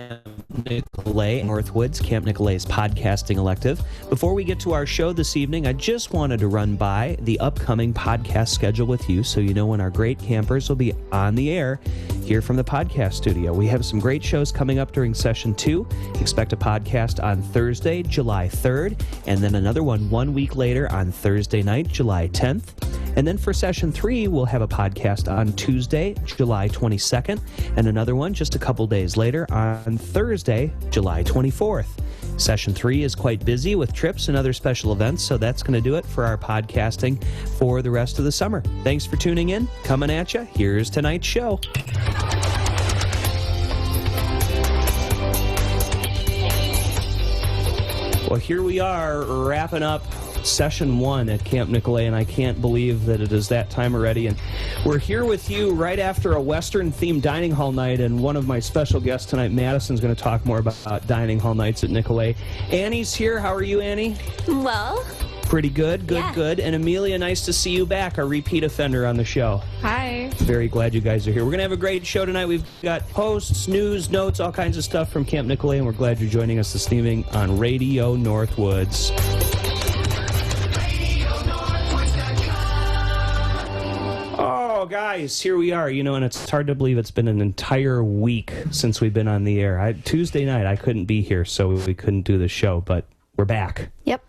Camp Nicolet, Northwoods, Camp Nicolet's podcasting elective. Before we get to our show this evening, I just wanted to run by the upcoming podcast schedule with you so you know when our great campers will be on the air here from the podcast studio. We have some great shows coming up during Session 2. Expect a podcast on Thursday, July 3rd, and then another one week later on Thursday night, July 10th. And then for Session 3, we'll have a podcast on Tuesday, July 22nd, and another one just a couple days later on Thursday, July 24th. Session 3 is quite busy with trips and other special events, so that's going to do it for our podcasting for the rest of the summer. Thanks for tuning in. Coming at you, here's tonight's show. Well, here we are wrapping up Session 1 at Camp Nicolet, and I can't believe that it is that time already. And we're here with you right after a Western-themed dining hall night, and one of my special guests tonight, Madison's going to talk more about dining hall nights at Nicolet. Annie's here. How are you, Annie? Well. Pretty good, good. And Amelia, nice to see you back, a repeat offender on the show. Hi. Very glad you guys are here. We're going to have a great show tonight. We've got posts, news, notes, all kinds of stuff from Camp Nicolet, and we're glad you're joining us this evening on Radio Northwoods. Oh, guys, here we are, and it's hard to believe it's been an entire week since we've been on the air. Tuesday night, I couldn't be here, so we couldn't do the show, but we're back. Yep.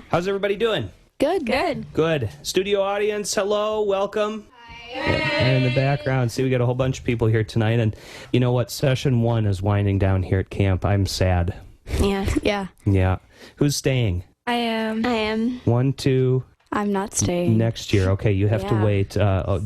How's everybody doing? Good. Studio audience, hello, welcome. Hi. And in the background, see, we got a whole bunch of people here tonight, and you know what? Session 1 is winding down here at camp. I'm sad. Yeah. Who's staying? I am. 1, 2... I'm not staying. Next year. Okay, you have to wait.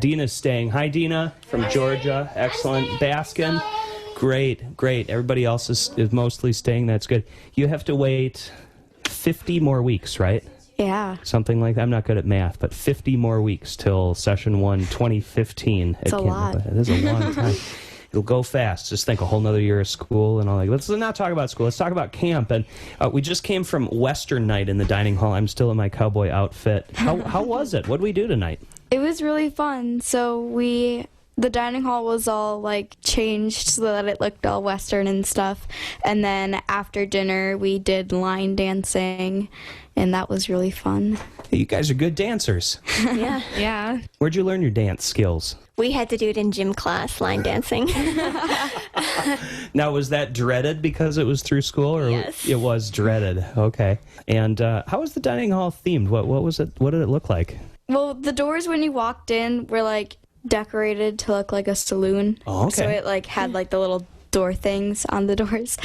Dina's staying. Hi, Dina from Georgia. Excellent. Baskin. Great. Everybody else is mostly staying. That's good. You have to wait 50 more weeks, right? Yeah. Something like that. I'm not good at math, but 50 more weeks till Session 1, 2015. It's a lot. It is a long time. It'll go fast. Just think a whole nother year of school and all that. Let's not talk about school. Let's talk about camp. And we just came from Western night in the dining hall. I'm still in my cowboy outfit. How was it? What did we do tonight? It was really fun. So the dining hall was all changed so that it looked all Western and stuff. And then after dinner, we did line dancing, and that was really fun. Hey, you guys are good dancers. Yeah. Where'd you learn your dance skills? We had to do it in gym class, line dancing. Now, was that dreaded because it was through school, or Yes. It was dreaded? Okay. And how was the dining hall themed? What was it? What did it look like? Well, the doors when you walked in were decorated to look like a saloon. Oh, okay. So it had the little door things on the doors.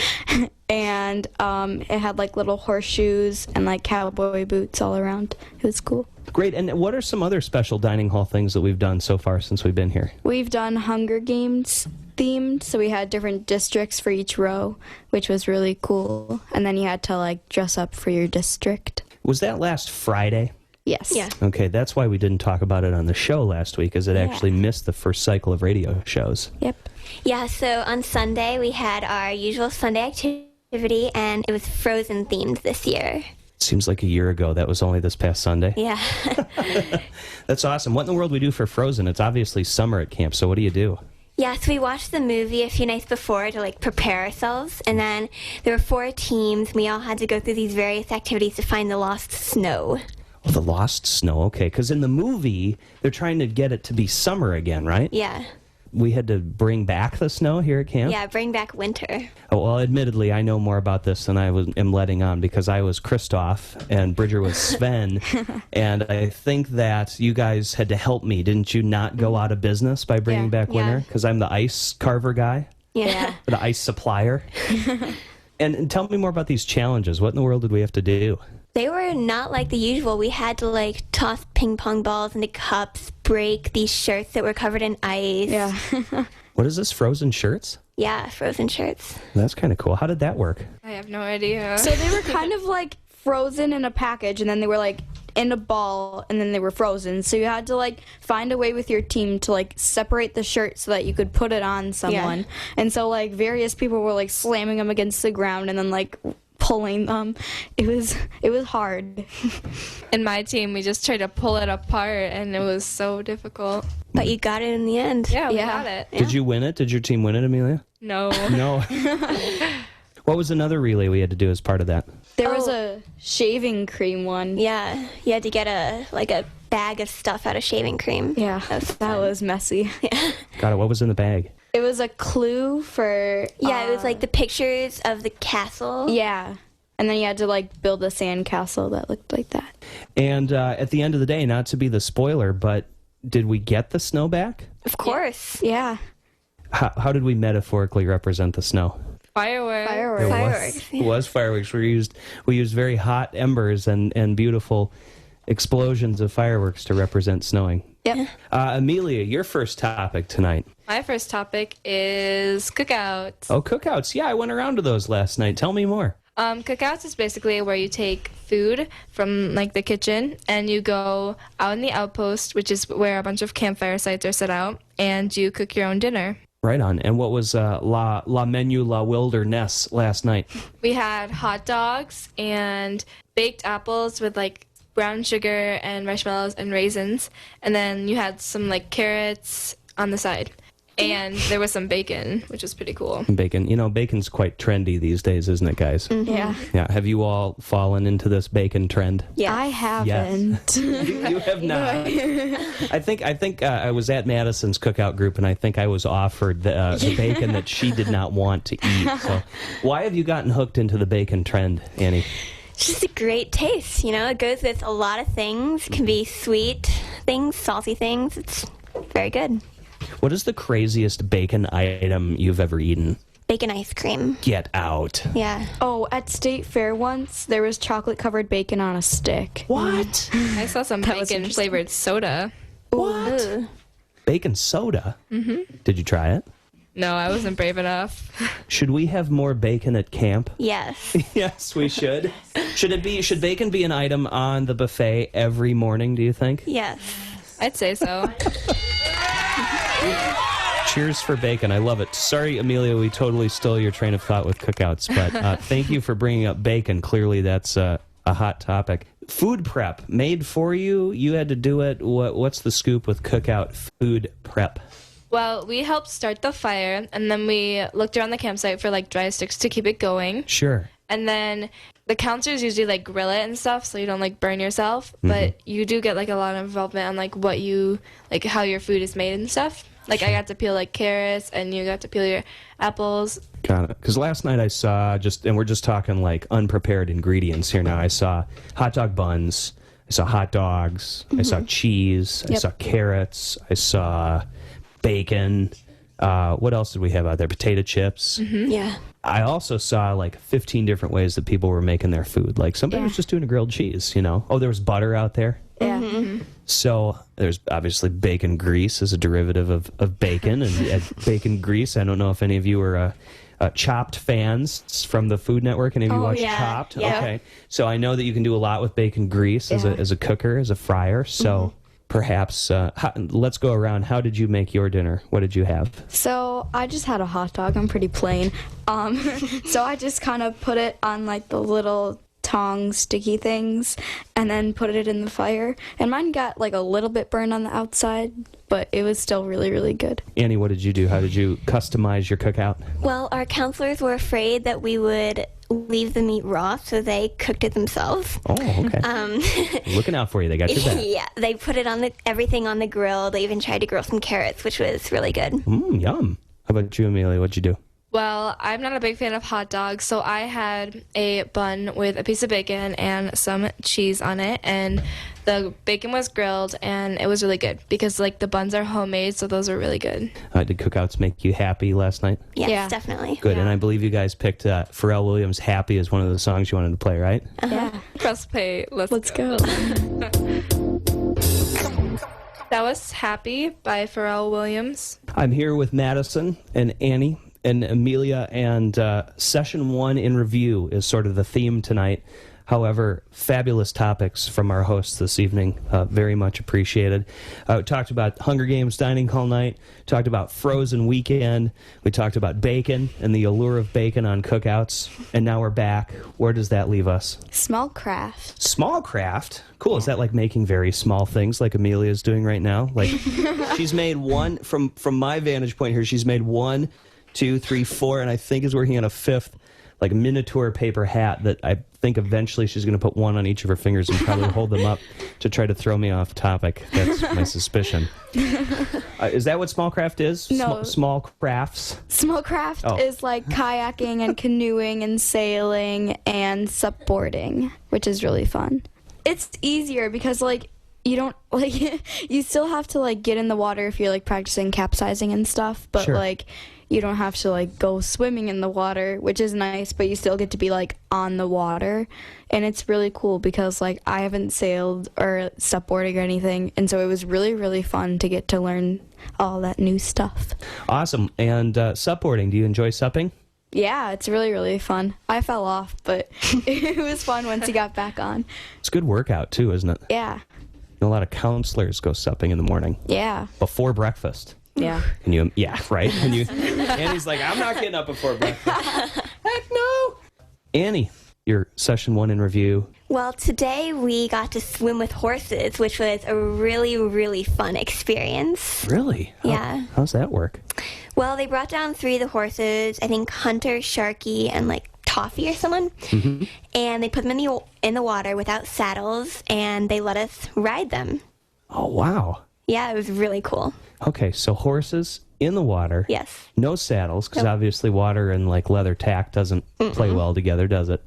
And it had little horseshoes and cowboy boots all around. It was cool. Great. And what are some other special dining hall things that we've done so far since we've been here? We've done Hunger Games themed, so we had different districts for each row, which was really cool. And then you had to dress up for your district. Was that last Friday? Yes. Yeah. Okay, that's why we didn't talk about it on the show last week, as it actually missed the first cycle of radio shows. Yep. Yeah, so on Sunday we had our usual Sunday activity, and it was Frozen themed this year. Seems like a year ago. That was only this past Sunday. Yeah. That's awesome. What in the world do we do for Frozen? It's obviously summer at camp, so what do you do? Yeah, so we watched the movie a few nights before to prepare ourselves, and then there were 4 teams. We all had to go through these various activities to find the lost snow. Oh, the lost snow. Okay, because in the movie, they're trying to get it to be summer again, right? Yeah. We had to bring back the snow here at camp? Yeah, bring back winter. Oh, well, admittedly, I know more about this than I am letting on, because I was Christoph and Bridger was Sven, and I think that you guys had to help me. Didn't you not go out of business by bringing back winter? Because I'm the ice carver guy? Yeah. The ice supplier? And tell me more about these challenges. What in the world did we have to do? They were not like the usual. We had to toss ping pong balls into cups, break these shirts that were covered in ice. Yeah. What is this, frozen shirts? Yeah, frozen shirts. That's kind of cool. How did that work? I have no idea. So they were kind of frozen in a package, and then they were in a ball, and then they were frozen. So you had to find a way with your team to separate the shirt so that you could put it on someone. Yeah. And so various people were slamming them against the ground and then pulling them. It was hard. In my team, we just tried to pull it apart, and it was so difficult. But you got it in the end. Yeah, we Yeah. got it. Did you win it? Did your team win it, Amelia? No. No. What was another relay we had to do as part of that? There was a shaving cream one. Yeah, you had to get a bag of stuff out of shaving cream. Yeah, that was messy. Got it. What was in the bag? It was a clue for... Yeah, it was like the pictures of the castle. Yeah. And then you had to like build a sand castle that looked like that. And at the end of the day, not to be the spoiler, but did we get the snow back? Of course. Yeah. How did we metaphorically represent the snow? Fireworks. Fireworks. It was fireworks. We used very hot embers and beautiful explosions of fireworks to represent snowing. Yep. Amelia, your first topic tonight. My first topic is cookouts. Oh, cookouts. Yeah, I went around to those last night. Tell me more. Cookouts is basically where you take food from like the kitchen and you go out in the outpost, which is where a bunch of campfire sites are set out, and you cook your own dinner. Right on. And what was La Menu La Wilderness last night? We had hot dogs and baked apples with like brown sugar and marshmallows and raisins, and then you had some like carrots on the side. And there was some bacon, which was pretty cool. Bacon. You know, bacon's quite trendy these days, isn't it, guys? Mm-hmm. Yeah. Yeah. Have you all fallen into this bacon trend? Yeah. I haven't. You have not. I think I was at Madison's cookout group, and I think I was offered the bacon that she did not want to eat. So, why have you gotten hooked into the bacon trend, Annie? It's just a great taste, you know? It goes with a lot of things. It can be sweet things, salty things. It's very good. What is the craziest bacon item you've ever eaten? Bacon ice cream. Get out. Yeah. Oh, at State Fair once, there was chocolate-covered bacon on a stick. What? I saw some That was bacon-flavored soda. What? Ooh. Bacon soda? Mm-hmm. Did you try it? No, I wasn't brave enough. Should we have more bacon at camp? Yes. Yes, we should. Should bacon be an item on the buffet every morning, do you think? Yes. I'd say so. Cheers for bacon. I love it. Sorry, Amelia, we totally stole your train of thought with cookouts, but thank you for bringing up bacon. Clearly, that's a hot topic. Food prep made for you. You had to do it. What's the scoop with cookout food prep? Well, we helped start the fire, and then we looked around the campsite for like dry sticks to keep it going. Sure. And then the counselors usually like grill it and stuff, so you don't like burn yourself. But you do get like a lot of involvement on like what you like, how your food is made and stuff. Like I got to peel like carrots, and you got to peel your apples. Got it. Because last night I saw and we're just talking like unprepared ingredients here now. I saw hot dog buns. I saw hot dogs. I saw cheese. I saw carrots. I saw bacon. What else did we have out there? Potato chips. Yeah. I also saw like 15 different ways that people were making their food. Like somebody was just doing a grilled cheese, you know. Oh, there was butter out there. Yeah. So there's obviously bacon grease as a derivative of bacon and bacon grease. I don't know if any of you are Chopped fans from the Food Network. Any of you watch Chopped? Yeah. Okay. So I know that you can do a lot with bacon grease as a cooker, as a fryer. So perhaps let's go around. How did you make your dinner? What did you have? So I just had a hot dog. I'm pretty plain. So I just kind of put it on like the little tong sticky things and then put it in the fire. And mine got like a little bit burned on the outside, but it was still really, really good. Annie, what did you do? How did you customize your cookout? Well, our counselors were afraid that we would leave the meat raw, so they cooked it themselves. Oh, okay. Looking out for you. They got your back. Yeah, they put it on everything on the grill. They even tried to grill some carrots, which was really good. Yum. How about you, Amelia? What'd you do? Well, I'm not a big fan of hot dogs, so I had a bun with a piece of bacon and some cheese on it, and the bacon was grilled, and it was really good because, like, the buns are homemade, so those are really good. Did Cookouts make you happy last night? Yes, Yeah. definitely. Good, Yeah. and I believe you guys picked Pharrell Williams' "Happy" as one of the songs you wanted to play, right? Yeah. Press play. Let's go. That was "Happy" by Pharrell Williams. I'm here with Madison and Annie and Amelia, and Session 1 in Review is sort of the theme tonight. However, fabulous topics from our hosts this evening, very much appreciated. We talked about Hunger Games dining hall night, talked about Frozen weekend, we talked about bacon and the allure of bacon on Cookouts, and now we're back. Where does that leave us? Smallcraft. Smallcraft? Cool. Is that like making very small things like Amelia's doing right now? Like she's made one, from my vantage point here, she's made one 2, 3, 4, and I think is working on a 5th, like miniature paper hat that I think eventually she's going to put one on each of her fingers and probably hold them up to try to throw me off topic. That's my suspicion. Is that what Smallcraft is? No. Small crafts? Smallcraft is like kayaking and canoeing and sailing and supboarding, which is really fun. It's easier because, like, you don't, like, you still have to, like, get in the water if you're, like, practicing capsizing and stuff, but, Sure. like, you don't have to, like, go swimming in the water, which is nice, but you still get to be, like, on the water, and it's really cool because, like, I haven't sailed or supboarding or anything, and so it was really, really fun to get to learn all that new stuff. Awesome. And supboarding, do you enjoy supping? Yeah, it's really, really fun. I fell off, but it was fun once you got back on. It's a good workout, too, isn't it? Yeah. A lot of counselors go supping in the morning Yeah. before breakfast. Yeah. And you, yeah, right? And Annie's like, I'm not getting up before breakfast. Heck no. Annie, your session 1 in review. Well, today we got to swim with horses, which was a really, really fun experience. Really? Yeah. How's that work? Well, they brought down 3 of the horses, I think Hunter, Sharky, and like Toffee or someone. Mm-hmm. And they put them in the water without saddles, and they let us ride them. Oh, wow. Yeah, it was really cool. Okay, so horses in the water. Yes. No saddles, because Nope. obviously water and like leather tack doesn't play well together, does it?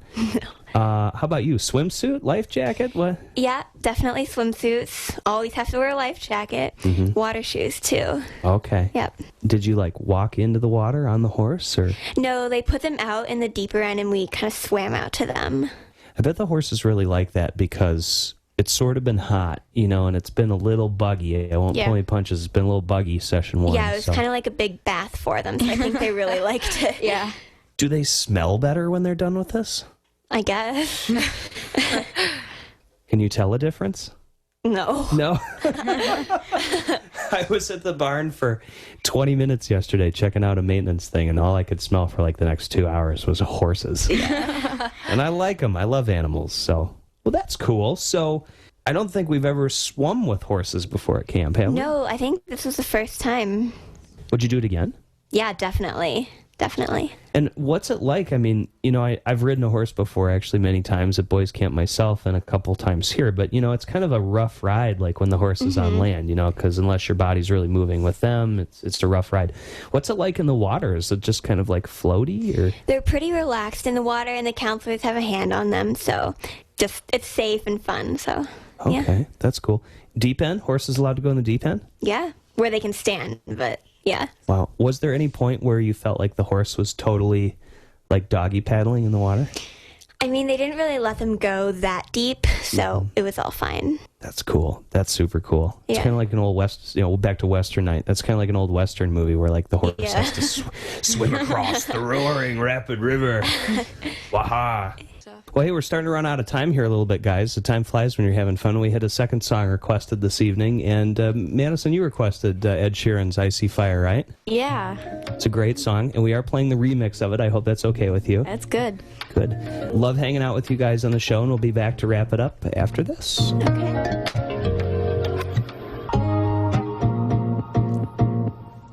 How about you? Swimsuit? Life jacket? What? Yeah, definitely swimsuits. Always have to wear a life jacket. Water shoes, too. Okay. Yep. Did you like walk into the water on the horse, or? No, they put them out in the deeper end, and we kind of swam out to them. I bet the horses really like that because it's sort of been hot, you know, and it's been a little buggy. I won't Yeah. pull any punches. It's been a little buggy session 1. Yeah, it was kind of like a big bath for them, so I think they really liked it. Yeah. Do they smell better when they're done with this? I guess. Can you tell a difference? No. No. I was at the barn for 20 minutes yesterday checking out a maintenance thing, and all I could smell for like the next 2 hours was horses. And I like them. I love animals. So, well, that's cool. So, I don't think we've ever swum with horses before at camp, have we? No, I think this was the first time. Would you do it again? Yeah, definitely. Definitely. And what's it like? I mean, you know, I've ridden a horse before, actually, many times at boys' camp myself and a couple times here. But, you know, it's kind of a rough ride, like when the horse is on land, you know, because unless your body's really moving with them, it's a rough ride. What's it like in the water? Is it just kind of like floaty? Or? They're pretty relaxed in the water, and the counselors have a hand on them, so just it's safe and fun. So, yeah. Okay, that's cool. Deep end? Horses allowed to go in the deep end? Yeah, where they can stand, but yeah. Wow. Was there any point where you felt like the horse was totally like doggy paddling in the water? I mean, they didn't really let them go that deep, so it was all fine. That's cool. That's super cool. It's Yeah. kind of like an old West, you know, back to Western Night. That's kind of like an old Western movie where like the horse Yeah. has to swim across the roaring rapid river. Waha. Well, hey, we're starting to run out of time here a little bit, guys. The time flies when you're having fun. We had a second song requested this evening, and Madison, you requested Ed Sheeran's Icy Fire, right? Yeah. It's a great song, and we are playing the remix of it. I hope that's okay with you. That's good. Good. Love hanging out with you guys on the show, and we'll be back to wrap it up after this.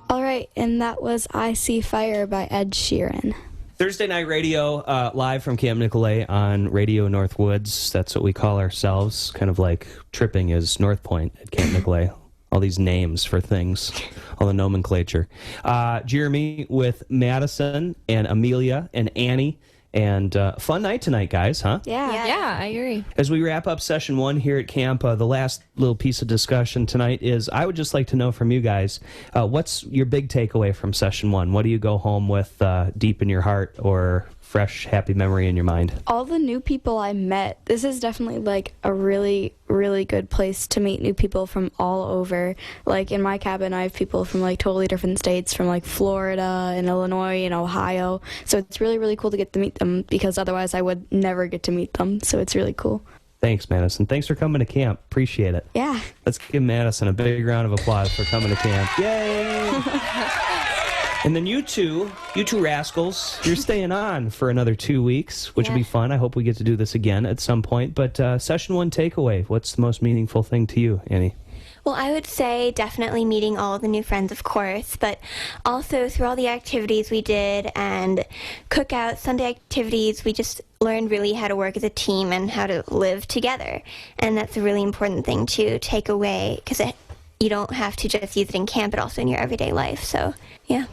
All right, and that was I See Fire by Ed Sheeran. Thursday Night Radio, live from Camp Nicolet on Radio Northwoods. That's what we call ourselves. Kind of like tripping is North Point at Camp Nicolet. All these names for things, all the nomenclature. Jeremy with Madison and Amelia and Annie. And fun night tonight, guys, huh? Yeah. Yeah, I agree. As we wrap up session 1 here at camp, the last little piece of discussion tonight is I would just like to know from you guys, what's your big takeaway from session 1? What do you go home with deep in your heart or fresh, happy memory in your mind? All the new people I met, this is definitely like a really, really good place to meet new people from all over. Like in my cabin, I have people from like totally different states, from like Florida and Illinois and Ohio. So it's really, really cool to get to meet them because otherwise I would never get to meet them. So it's really cool. Thanks, Madison. Thanks for coming to camp. Appreciate it. Yeah. Let's give Madison a big round of applause for coming to camp. Yay! And then you two rascals, you're staying on for another 2 weeks, which will be fun. I hope we get to do this again at some point. But session 1 takeaway, what's the most meaningful thing to you, Annie? Well, I would say definitely meeting all of the new friends, of course, but also through all the activities we did and cookouts, Sunday activities, we just learned really how to work as a team and how to live together. And that's a really important thing to take away, because you don't have to just use it in camp, but also in your everyday life. So, yeah.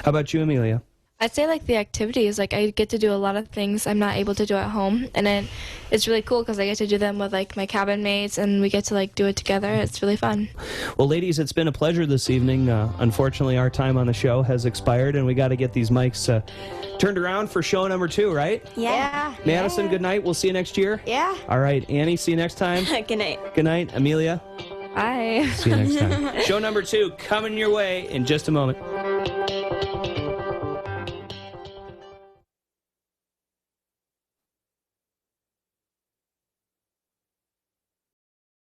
How about you, Amelia? I'd say like the activities, like I get to do a lot of things I'm not able to do at home, and then it's really cool because I get to do them with like my cabin mates, and we get to like do it together. It's really fun. Well, ladies, it's been a pleasure this evening. Unfortunately, our time on the show has expired, and we got to get these mics turned around for show number 2, right? Yeah. Madison, good night. We'll see you next year. Yeah. All right, Annie, see you next time. Good night. Good night, Amelia. Bye. See you next time. Show number 2 coming your way in just a moment.